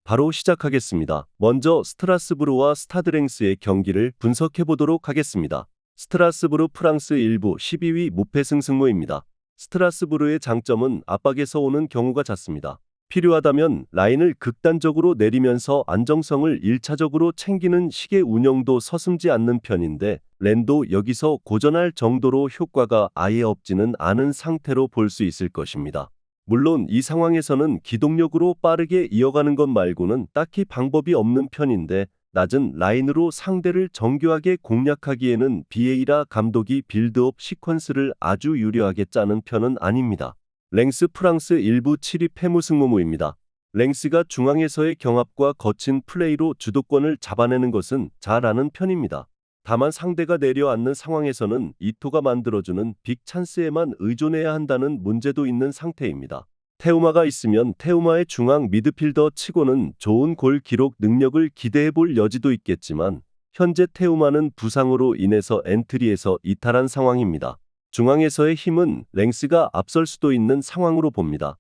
바로 시작하겠습니다. 먼저 스트라스부르와 스타드랭스의 경기를 분석해 보도록 하겠습니다. 스트라스부르 프랑스 1부 12위 무패승 승무입니다. 스트라스부르의 장점은 압박에서 오는 경우가 잦습니다. 필요하다면 라인을 극단적으로 내리면서 안정성을 1차적으로 챙기는 식의 운영도 서슴지 않는 편인데 렌도 여기서 고전할 정도로 효과가 아예 없지는 않은 상태로 볼 수 있을 것입니다. 물론 이 상황에서는 기동력으로 빠르게 이어가는 것 말고는 딱히 방법이 없는 편인데 낮은 라인으로 상대를 정교하게 공략하기에는 비에이라 감독이 빌드업 시퀀스를 아주 유려하게 짜는 편은 아닙니다. 랭스 프랑스 1부 7위 패무승무무입니다. 랭스가 중앙에서의 경합과 거친 플레이로 주도권을 잡아내는 것은 잘 아는 편입니다. 다만 상대가 내려앉는 상황에서는 이토가 만들어주는 빅 찬스에만 의존해야 한다는 문제도 있는 상태입니다. 테우마가 있으면 테우마의 중앙 미드필더 치고는 좋은 골 기록 능력을 기대해볼 여지도 있겠지만 현재 테우마는 부상으로 인해서 엔트리에서 이탈한 상황입니다. 중앙에서의 힘은 랭스가 앞설 수도 있는 상황으로 봅니다.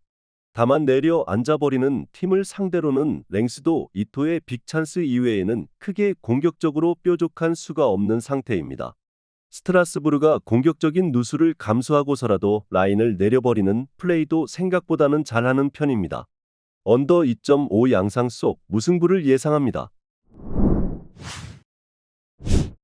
다만 내려앉아버리는 팀을 상대로는 랭스도 이토의 빅찬스 이외에는 크게 공격적으로 뾰족한 수가 없는 상태입니다. 스트라스부르가 공격적인 누수를 감수하고서라도 라인을 내려버리는 플레이도 생각보다는 잘하는 편입니다. 언더 2.5 양상 속 무승부를 예상합니다.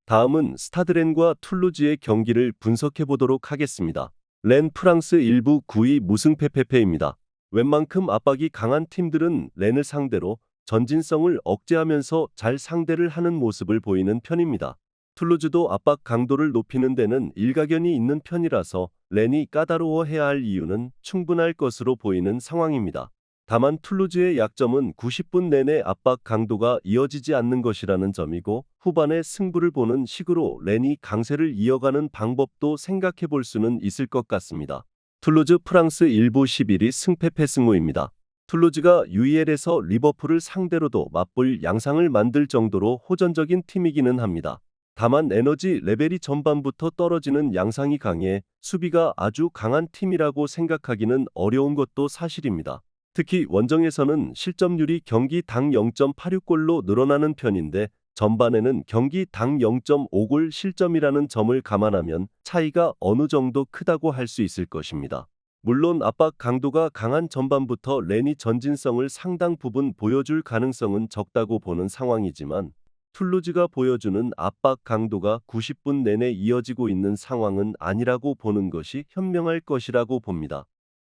다음은 스타드렌과 툴루즈의 경기를 분석해 보도록 하겠습니다. 렌 프랑스 1부 9위 무승패패패입니다. 웬만큼 압박이 강한 팀들은 렌을 상대로 전진성을 억제하면서 잘 상대를 하는 모습을 보이는 편입니다. 툴루즈도 압박 강도를 높이는 데는 일가견이 있는 편이라서 렌이 까다로워해야 할 이유는 충분할 것으로 보이는 상황입니다. 다만 툴루즈의 약점은 90분 내내 압박 강도가 이어지지 않는 것이라는 점이고 후반에 승부를 보는 식으로 렌이 강세를 이어가는 방법도 생각해 볼 수는 있을 것 같습니다. 툴루즈 프랑스 1부 11위 승패패 승무입니다. 툴루즈가 UEL에서 리버풀을 상대로도 맞불 양상을 만들 정도로 호전적인 팀이기는 합니다. 다만 에너지 레벨이 전반부터 떨어지는 양상이 강해 수비가 아주 강한 팀이라고 생각하기는 어려운 것도 사실입니다. 특히 원정에서는 실점률이 경기당 0.86골로 늘어나는 편인데 전반에는 경기당 0.5골 실점이라는 점을 감안하면 차이가 어느 정도 크다고 할 수 있을 것입니다. 물론 압박 강도가 강한 전반부터 렌이 전진성을 상당 부분 보여줄 가능성은 적다고 보는 상황이지만 툴루즈가 보여주는 압박 강도가 90분 내내 이어지고 있는 상황은 아니라고 보는 것이 현명할 것이라고 봅니다.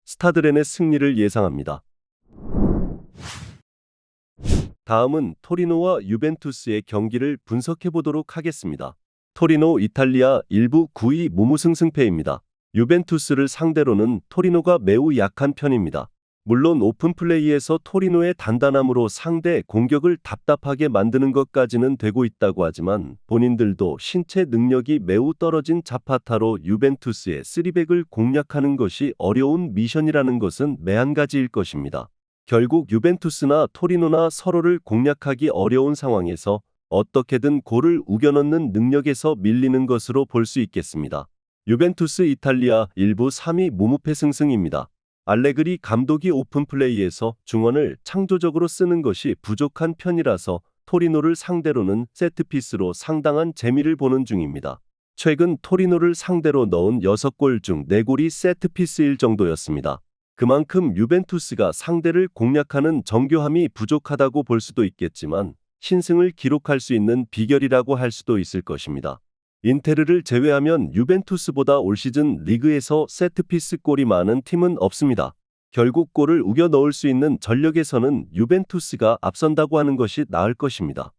스타드렌의 승리를 예상합니다. 다음은 토리노와 유벤투스의 경기를 분석해 보도록 하겠습니다. 토리노 이탈리아 1부 9위 무무승승패입니다. 유벤투스를 상대로는 토리노가 매우 약한 편입니다. 물론 오픈플레이에서 토리노의 단단함으로 상대 공격을 답답하게 만드는 것까지는 되고 있다고 하지만 본인들도 신체 능력이 매우 떨어진 자파타로 유벤투스의 3백을 공략하는 것이 어려운 미션이라는 것은 매한가지일 것입니다. 결국 유벤투스나 토리노나 서로를 공략하기 어려운 상황에서 어떻게든 골을 우겨넣는 능력에서 밀리는 것으로 볼 수 있겠습니다. 유벤투스 이탈리아 1부 3위 무무패승승입니다. 알레그리 감독이 오픈플레이에서 중원을 창조적으로 쓰는 것이 부족한 편이라서 토리노를 상대로는 세트피스로 상당한 재미를 보는 중입니다. 최근 토리노를 상대로 넣은 6골 중 4골이 세트피스일 정도였습니다. 그만큼 유벤투스가 상대를 공략하는 정교함이 부족하다고 볼 수도 있겠지만 신승을 기록할 수 있는 비결이라고 할 수도 있을 것입니다. 인테르를 제외하면 유벤투스보다 올 시즌 리그에서 세트피스 골이 많은 팀은 없습니다. 결국 골을 우겨 넣을 수 있는 전력에서는 유벤투스가 앞선다고 하는 것이 나을 것입니다.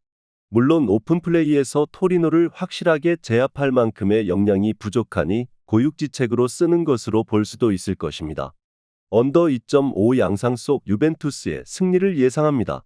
물론 오픈플레이에서 토리노를 확실하게 제압할 만큼의 역량이 부족하니 고육지책으로 쓰는 것으로 볼 수도 있을 것입니다. 언더 2.5 양상 속 유벤투스의 승리를 예상합니다.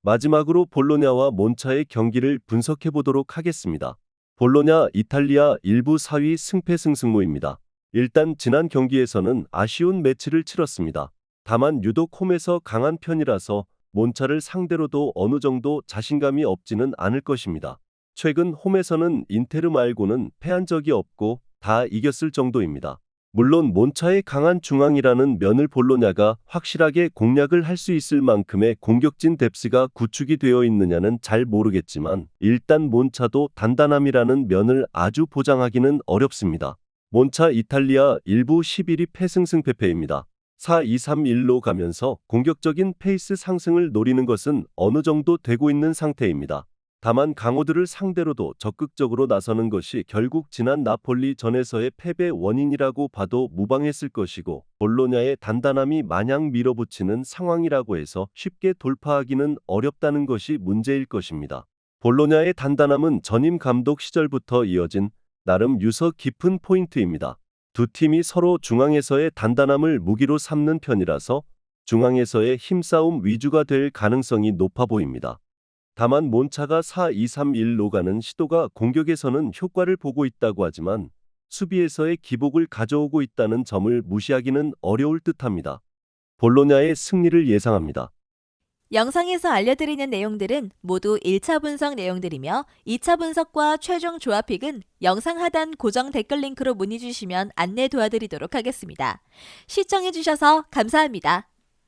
마지막으로 볼로냐와 몬차의 경기를 분석해 보도록 하겠습니다. 볼로냐 이탈리아 1부 4위 승패승승무입니다. 일단 지난 경기에서는 아쉬운 매치를 치렀습니다. 다만 유독 홈에서 강한 편이라서 몬차를 상대로도 어느 정도 자신감이 없지는 않을 것입니다. 최근 홈에서는 인테르 말고는 패한 적이 없고 다 이겼을 정도입니다. 물론 몬차의 강한 중앙이라는 면을 볼로냐가 확실하게 공략을 할 수 있을 만큼의 공격진 뎁스가 구축이 되어 있느냐는 잘 모르겠지만 일단 몬차도 단단함이라는 면을 아주 보장하기는 어렵습니다. 몬차 이탈리아 1부 11위 패승승패패입니다. 4-2-3-1로 가면서 공격적인 페이스 상승을 노리는 것은 어느 정도 되고 있는 상태입니다. 다만 강호들을 상대로도 적극적으로 나서는 것이 결국 지난 나폴리 전에서의 패배 원인이라고 봐도 무방했을 것이고 볼로냐의 단단함이 마냥 밀어붙이는 상황이라고 해서 쉽게 돌파하기는 어렵다는 것이 문제일 것입니다. 볼로냐의 단단함은 전임 감독 시절부터 이어진 나름 유서 깊은 포인트입니다. 두 팀이 서로 중앙에서의 단단함을 무기로 삼는 편이라서 중앙에서의 힘싸움 위주가 될 가능성이 높아 보입니다. 다만 몬차가 4-2-3-1로 가는 시도가 공격에서는 효과를 보고 있다고 하지만 수비에서의 기복을 가져오고 있다는 점을 무시하기는 어려울 듯합니다. 볼로냐의 승리를 예상합니다. 영상에서 알려드리는 내용들은 모두 1차 분석 내용들이며 2차 분석과 최종 조합픽은 영상 하단 고정 댓글 링크로 문의 주시면 안내 도와드리도록 하겠습니다. 시청해주셔서 감사합니다.